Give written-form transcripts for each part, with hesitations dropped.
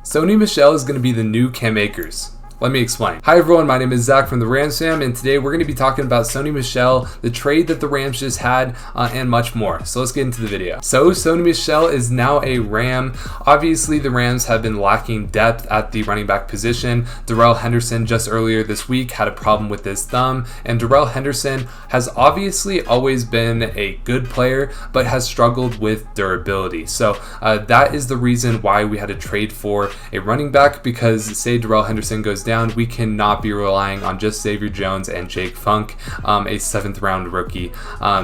Sony Michel is going to be the new Cam Akers. Let me explain. Hi everyone, my name is Zach from the Rams Fam, and today we're going to be talking about Sony Michel, the trade that the Rams just had, and much more. So let's get into the video. So Sony Michel is now a Ram. Obviously, the Rams have been lacking depth at the running back position. Darrell Henderson just earlier this week had a problem with his thumb, and Darrell Henderson has obviously always been a good player, but has struggled with durability. So that is the reason why we had to trade for a running back, because say Darrell Henderson goes down, we cannot be relying on just Xavier Jones and Jake Funk, a 7th round rookie.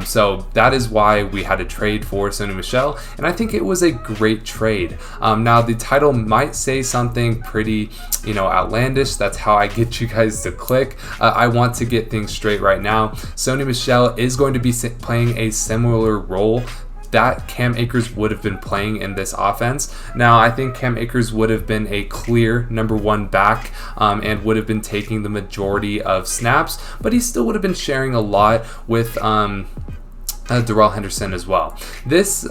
So that is why we had to trade for Sony Michel, and I think it was a great trade. Now the title might say something pretty, outlandish. That's how I get you guys to click. I want to get things straight right now. Sony Michel is going to be playing a similar role that Cam Akers would have been playing in this offense. Now, I think Cam Akers would have been a clear number one back and would have been taking the majority of snaps, but he still would have been sharing a lot with Darrell Henderson as well. This,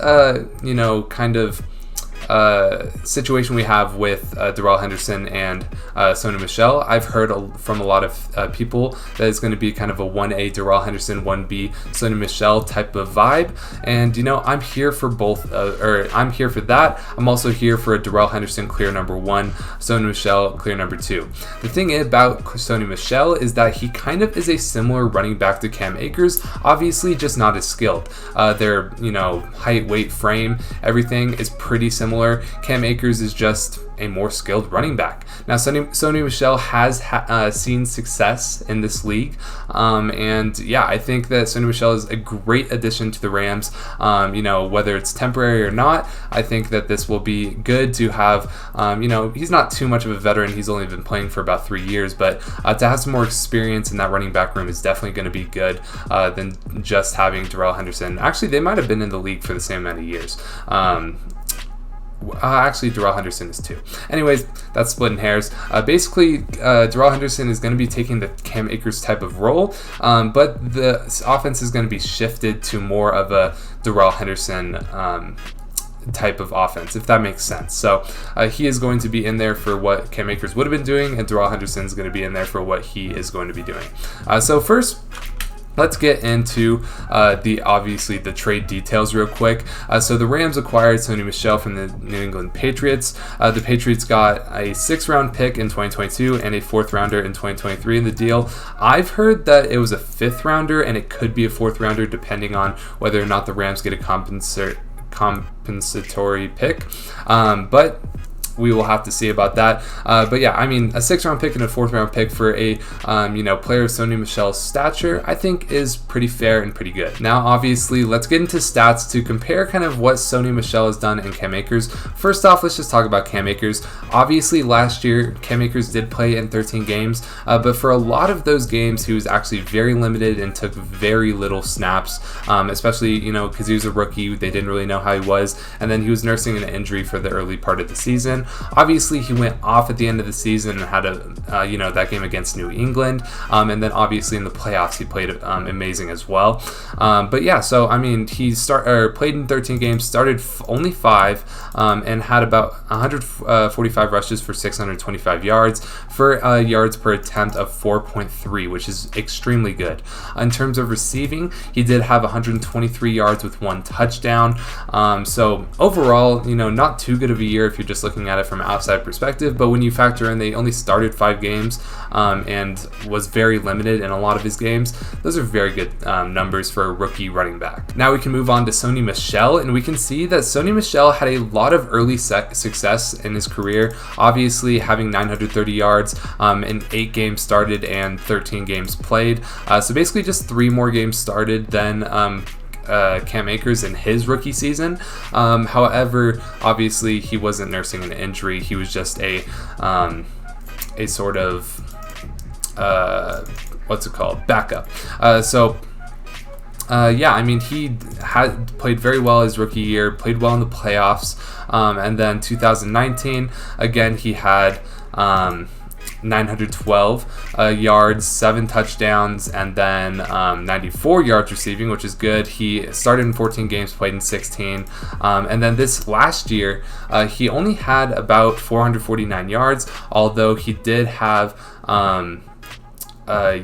situation we have with Darrell Henderson and Sony Michel, I've heard from a lot of people that it's going to be kind of a 1A Darrell Henderson, 1B Sony Michel type of vibe, and I'm here for both, I'm here for that. I'm also here for a Darrell Henderson clear number one, Sony Michel clear number two. The thing about Sony Michel is that he kind of is a similar running back to Cam Akers, obviously just not as skilled. Their height, weight, frame, everything is pretty similar. Cam Akers is just a more skilled running back. Now, Sony Michel has seen success in this league, and yeah, I think that Sony Michel is a great addition to the Rams. Whether it's temporary or not, I think that this will be good to have. He's not too much of a veteran. He's only been playing for about 3 years, but to have some more experience in that running back room is definitely going to be good than just having Darrell Henderson. Actually, they might have been in the league for the same amount of years. Actually, Darrell Henderson is too. Anyways, that's splitting hairs. Basically, Darrell Henderson is going to be taking the Cam Akers type of role, but the offense is going to be shifted to more of a Darrell Henderson type of offense, if that makes sense. So he is going to be in there for what Cam Akers would have been doing, and Darrell Henderson is going to be in there for what he is going to be doing. So first, let's get into the trade details real quick. So the Rams acquired Sony Michel from the New England Patriots. The Patriots got a 6th round pick in 2022 and a 4th rounder in 2023 in the deal. I've heard that it was a 5th rounder and it could be a 4th rounder depending on whether or not the Rams get a compensatory pick. But we will have to see about that. But yeah, a 6th round pick and a 4th round pick for a player of Sony Michel's stature, I think is pretty fair and pretty good. Now, obviously, let's get into stats to compare kind of what Sony Michel has done and Cam Akers. First off, let's just talk about Cam Akers. Obviously, last year, Cam Akers did play in 13 games, but for a lot of those games, he was actually very limited and took very little snaps, especially, because he was a rookie. They didn't really know how he was, and then he was nursing an injury for the early part of the season. Obviously, he went off at the end of the season and had that game against New England, and then obviously in the playoffs he played amazing as well. But yeah, so he played in 13 games, started only 5, and had about 145 rushes for 625 yards for yards per attempt of 4.3, which is extremely good. In terms of receiving, he did have 123 yards with 1 touchdown. So overall, not too good of a year if you're just looking at it from an outside perspective, but when you factor in they only started 5 games and was very limited in a lot of his games, those are very good numbers for a rookie running back. Now we can move on to Sony Michel, and we can see that Sony Michel had a lot of early success in his career, obviously having 930 yards in 8 games started and 13 games played. So basically just 3 more games started than Cam Akers in his rookie season. However, obviously he wasn't nursing an injury. He was just a sort of backup. He had played very well his rookie year, played well in the playoffs, and then 2019 again he had 912 yards, 7 touchdowns, and then 94 yards receiving, which is good. He started in 14 games, played in 16. And then this last year, he only had about 449 yards, although he did have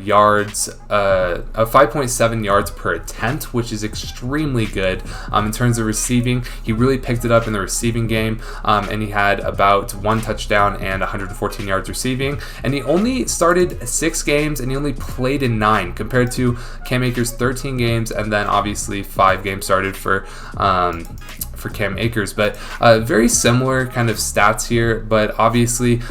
yards, 5.7 yards per attempt, which is extremely good. In terms of receiving, he really picked it up in the receiving game, and he had about 1 touchdown and 114 yards receiving. And he only started 6 games, and he only played in 9, compared to Cam Akers' 13 games, and then obviously 5 games started for Cam Akers. But very similar kind of stats here, but obviously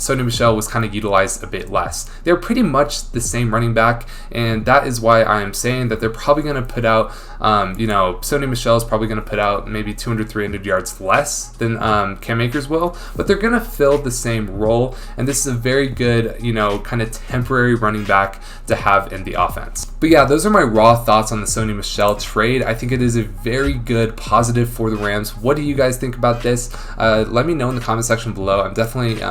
Sony Michel was kind of utilized a bit less. They're pretty much the same running back, and that is why I am saying that they're probably going to put out, Sony Michel is probably going to put out maybe 200, 300 yards less than Cam Akers will, but they're going to fill the same role, and this is a very good, kind of temporary running back to have in the offense. But yeah, those are my raw thoughts on the Sony Michel trade. I think it is a very good positive for the Rams. What do you guys think about this? Let me know in the comment section below. I'm definitely,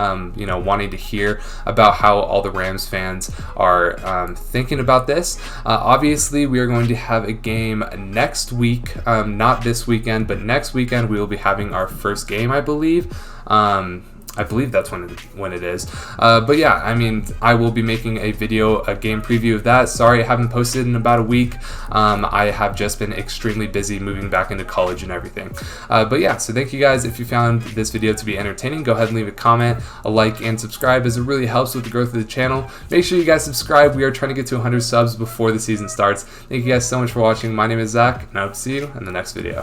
wanting to hear about how all the Rams fans are thinking about this. Obviously, we are going to have a game next week, not this weekend, but next weekend we will be having our first game, I believe. I believe that's when it is. But yeah, I mean, I will be making a game preview of that. Sorry I haven't posted in about a week. I have just been extremely busy moving back into college and everything. But yeah, so thank you guys. If you found this video to be entertaining, go ahead and leave a comment, a like, and subscribe, as it really helps with the growth of the channel. Make sure you guys subscribe. We are trying to get to 100 subs before the season starts. Thank you guys so much for watching. My name is Zach, and I hope to see you in the next video.